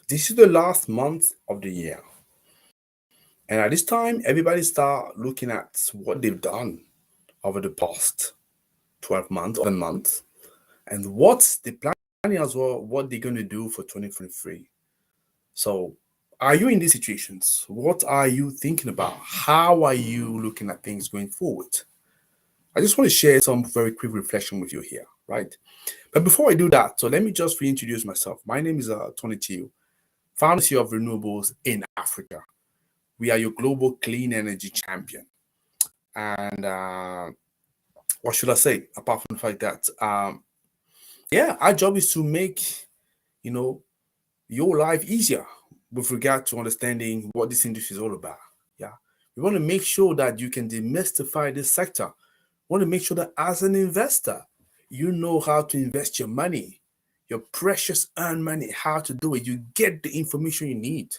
This is the last month of the year. And at this time, everybody start looking at what they've done over the past 12 months, 11 months, and what's the planning as well, what they're going to do for 2023. So, are you in these situations? What are you thinking about? How are you looking at things going forward? I just want to share some very quick reflection with you here, right? But before I do that, so let me just reintroduce myself. My name is Tony Teo, founder CEO of Renewables in Africa. We are your global clean energy champion. And what should I say apart from the fact that, yeah, our job is to make, you know, your life easier with regard to understanding what this industry is all about. Yeah. We want to make sure that you can demystify this sector. We want to make sure that as an investor, you know how to invest your money, your precious earned money, how to do it. You get the information you need.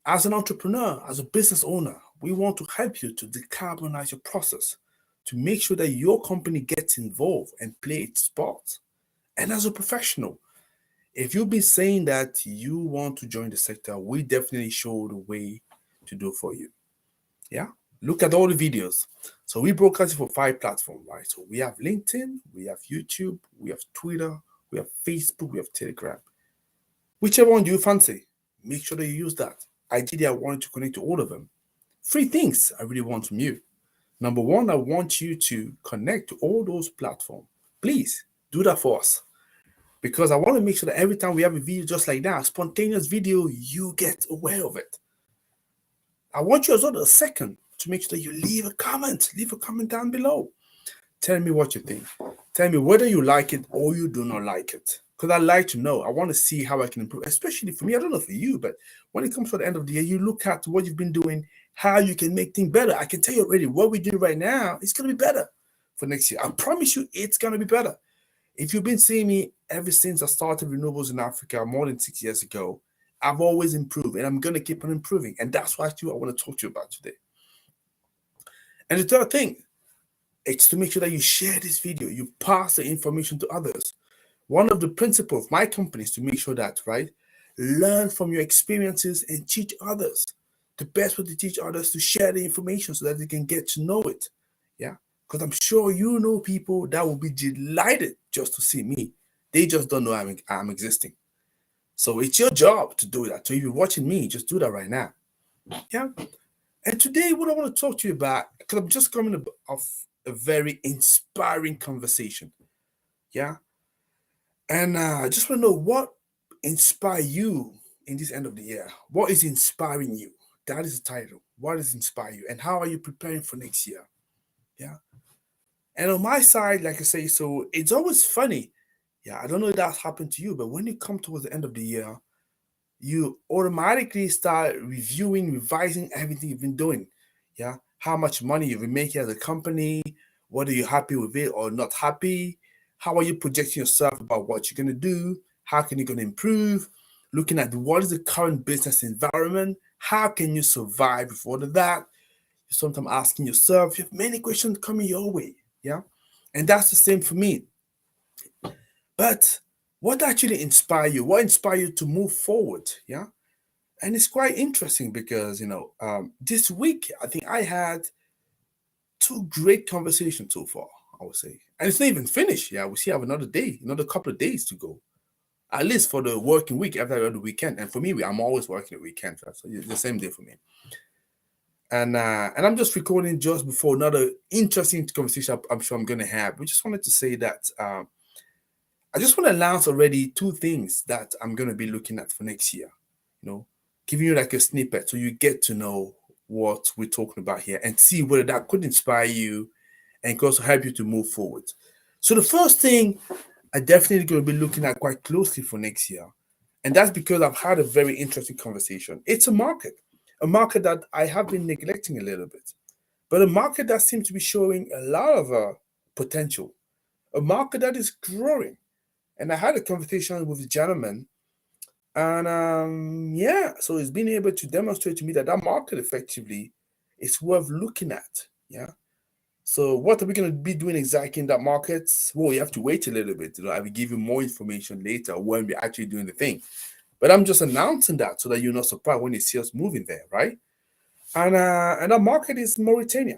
As an entrepreneur, as a business owner, we want to help you to decarbonize your process, to make sure that your company gets involved and play its part. And as a professional, if you've been saying that you want to join the sector, we definitely show the way to do for you. Yeah. Look at all the videos. So we broadcast it for 5 platforms, right? So we have LinkedIn, we have YouTube, we have Twitter, we have Facebook, we have Telegram. Whichever one do you fancy, make sure that you use that. Ideally, I want you to connect to all of them. 3 things I really want from you. Number one, I want you to connect to all those platforms. Please do that for us, because I want to make sure that every time we have a video just like that, spontaneous video, you get aware of it. I want you as well, a second, to make sure that you leave a comment. Leave a comment down below. Tell me what you think. Tell me whether you like it or you do not like it. Because I like to know. I want to see how I can improve, especially for me. I don't know for you, but when it comes to the end of the year, you look at what you've been doing, how you can make things better. I can tell you already what we do right now is going to be better for next year. I promise you it's going to be better. If you've been seeing me ever since I started Renewables in Africa more than 6 years ago, I've always improved and I'm going to keep on improving. And that's what I want to talk to you about today. And the third thing, it's to make sure that you share this video, you pass the information to others. One of the principles of my company is to make sure that, right, learn from your experiences and teach others. The best way to teach others to share the information so that they can get to know it. Yeah. Because I'm sure you know people that will be delighted just to see me. They just don't know I'm existing. So it's your job to do that. So if you're watching me, just do that right now. Yeah. And today, what I want to talk to you about, because I'm just coming off a very inspiring conversation. Yeah. And I just want to know what inspire you in this end of the year. What is inspiring you? That is the title. What is inspire you? And how are you preparing for next year? Yeah. And on my side, like I say, so it's always funny. Yeah, I don't know if that's happened to you, but when you come towards the end of the year, you automatically start reviewing, revising everything you've been doing. Yeah. How much money you've been making as a company, whether you're happy with it or not happy. How are you projecting yourself about what you're going to do? How can you going to improve? Looking at what is the current business environment? How can you survive before that? You're sometimes asking yourself, you have many questions coming your way. Yeah. And that's the same for me. But what actually inspired you? What inspired you to move forward? Yeah. And it's quite interesting because, this week, I think I had 2 great conversations so far, I would say. And it's not even finished. Yeah. We still have another day, another couple of days to go, at least for the working week after the weekend. And for me, I'm always working the weekend. So it's the same day for me. And I'm just recording just before another interesting conversation I'm sure I'm going to have. We just wanted to say that I just want to announce already 2 things that I'm going to be looking at for next year. Giving you like a snippet so you get to know what we're talking about here and see whether that could inspire you and could also help you to move forward. So the first thing I definitely going to be looking at quite closely for next year, and that's because I've had a very interesting conversation. It's a market that I have been neglecting a little bit, but a market that seems to be showing a lot of potential, a market that is growing. And I had a conversation with a gentleman, and yeah, so he's been able to demonstrate to me that that market effectively is worth looking at. Yeah. So what are we going to be doing exactly in that market? Well, you have to wait a little bit. I will give you more information later when we're actually doing the thing. But I'm just announcing that so that you're not surprised when you see us moving there, right? And our market is Mauritania.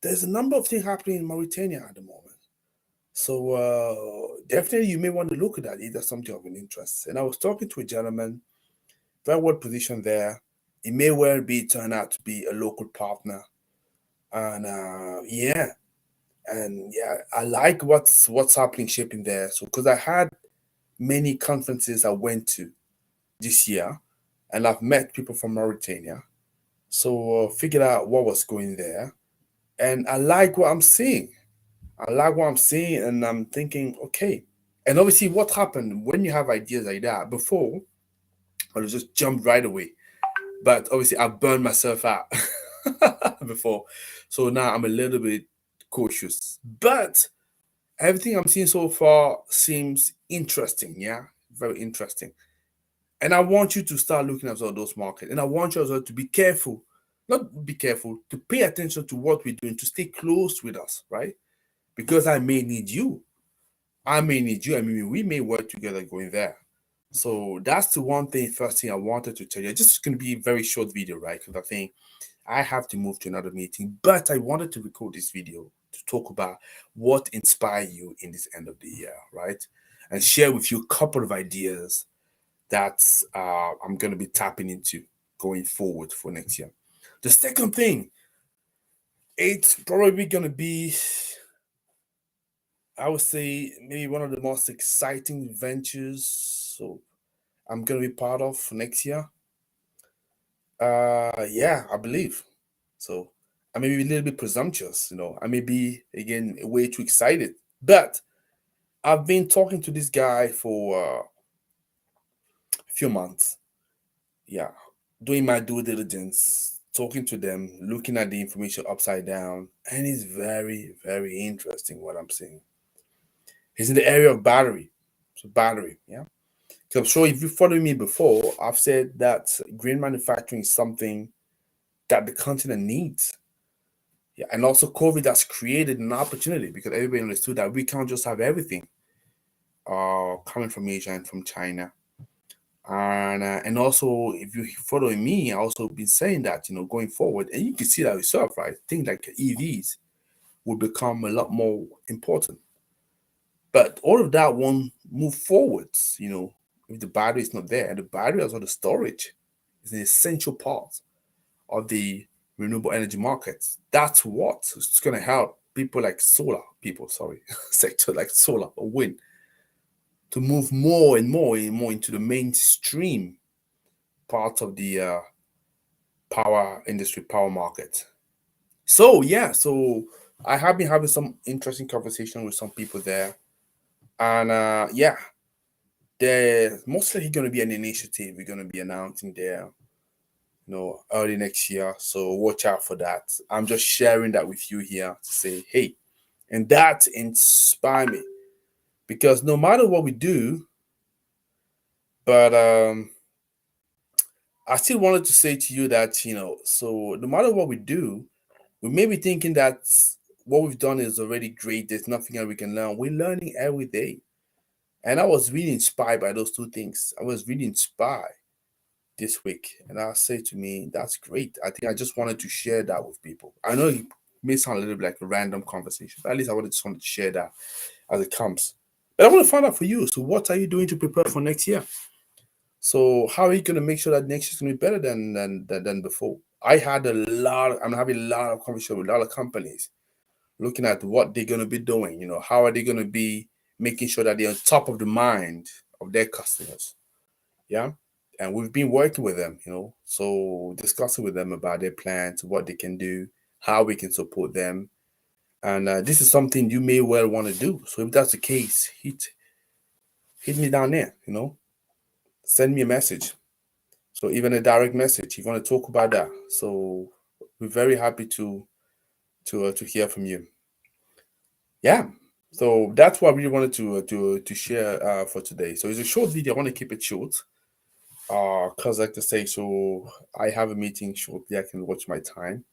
There's a number of things happening in Mauritania at the moment. So definitely you may want to look at that if that's something of an interest. And I was talking to a gentleman, very well positioned there. It may well be turn out to be a local partner. And I like what's happening shaping there. So because I had many conferences I went to this year, and I've met people from Mauritania. So figured out what was going there, and I like what I'm seeing. I like what I'm seeing, and I'm thinking, okay. And obviously, what happened when you have ideas like that? Before, I would just jump right away, but obviously, I burned myself out before, so now I'm a little bit cautious. But everything I'm seeing so far seems interesting. Yeah, very interesting. And I want you to start looking at all those markets. And I want you as well to be careful, not be careful, to pay attention to what we're doing, to stay close with us, right? Because I may need you. I may need you. I mean, we may work together going there. So that's the one thing, first thing I wanted to tell you. Just going to be a very short video, right? Because I think I have to move to another meeting. But I wanted to record this video to talk about what inspired you in this end of the year, right? And share with you a couple of ideas that I'm going to be tapping into going forward for next year. The second thing, it's probably going to be, I would say, maybe one of the most exciting ventures. So I'm going to be part of next year. Yeah, I believe. So I may be a little bit presumptuous, I may be again way too excited, but I've been talking to this guy for a few months. Yeah, doing my due diligence, talking to them, looking at the information upside down, and it's very, very interesting what I'm seeing. He's in the area of battery. So battery, yeah. So I'm sure if you follow me before, I've said that green manufacturing is something that the continent needs. Yeah, and also COVID has created an opportunity because everybody understood that we can't just have everything coming from Asia and from China. And also, if you follow me, I also been saying that going forward, and you can see that yourself, right? Things like EVs will become a lot more important. But all of that won't move forwards, if the battery is not there. And the battery, as well, the storage, is an essential part of the renewable energy markets. That's what it's going to help people like solar people, sorry, sector like solar or wind to move more and more and more into the mainstream part of the power industry, power market. So yeah, so I have been having some interesting conversation with some people there, and yeah, there's most likely going to be an initiative we're going to be announcing there, early next year. So watch out for that. I'm just sharing that with you here to say, hey, and that inspired me because no matter what we do, but I still wanted to say to you that so no matter what we do, we may be thinking that what we've done is already great. There's nothing else we can learn. We're learning every day. And I was really inspired by those two things. I was really inspired this week. And I say to me, that's great. I think I just wanted to share that with people. I know it may sound a little bit like a random conversation, but at least I just wanted to share that as it comes. But I want to find out for you. So what are you doing to prepare for next year? So how are you going to make sure that next year is going to be better than before? I'm having a lot of conversation with a lot of companies looking at what they're going to be doing. How are they going to be making sure that they're on top of the mind of their customers? Yeah. And we've been working with them, so discussing with them about their plans, what they can do, how we can support them. And this is something you may well want to do. So if that's the case, hit me down there, send me a message. So even a direct message, if you want to talk about that. So we're very happy to hear from you. Yeah. So that's what we wanted to share for today. So it's a short video. I want to keep it short. Cause like to say, so I have a meeting shortly. I can watch my time.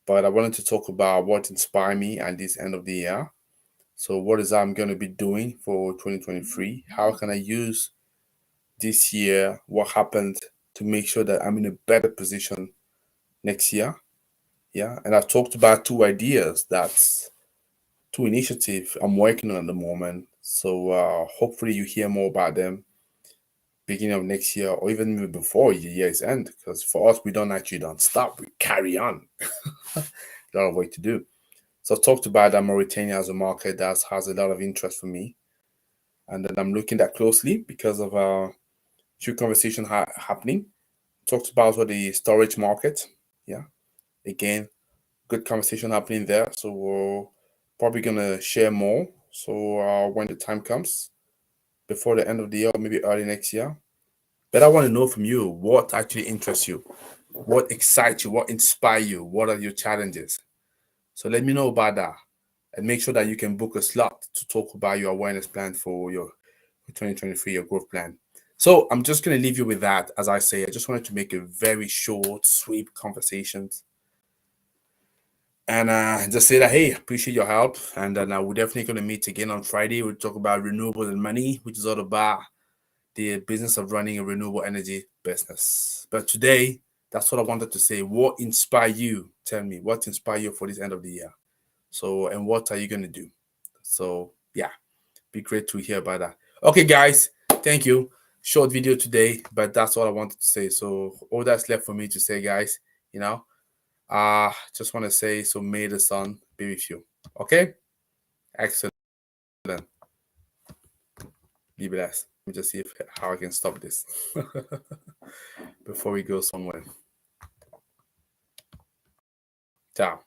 But I wanted to talk about what inspired me at this end of the year. So what is I'm gonna be doing for 2023? How can I use this year, what happened to make sure that I'm in a better position next year. Yeah. And I talked about two ideas, that's two initiatives I'm working on at the moment. So hopefully you hear more about them beginning of next year or even before the year's end. Because for us, we don't stop. We carry on. A lot of work to do. So I talked about that Mauritania as a market that has a lot of interest for me. And then I'm looking at closely because of few conversation happening. Talked about what the storage market. Yeah. Again, good conversation happening there. So we're probably gonna share more. So when the time comes, before the end of the year, or maybe early next year. But I want to know from you what actually interests you, what excites you, what inspires you, what are your challenges. So let me know about that, and make sure that you can book a slot to talk about your awareness plan for your 2023, your growth plan. So I'm just going to leave you with that. As I say, I just wanted to make a very short, sweet conversation and just say that, hey, appreciate your help. And then we're definitely going to meet again on Friday. We'll talk about renewables and money, which is all about the business of running a renewable energy business. But today, that's what I wanted to say. What inspired you? Tell me, what inspired you for this end of the year? So, and what are you going to do? So, yeah, be great to hear about that. Okay, guys, thank you. Short video today, but that's all I wanted to say. So, all that's left for me to say, guys, just want to say, so may the sun be with you. Okay? Excellent. Be blessed. Let me just see how I can stop this before we go somewhere. Ciao.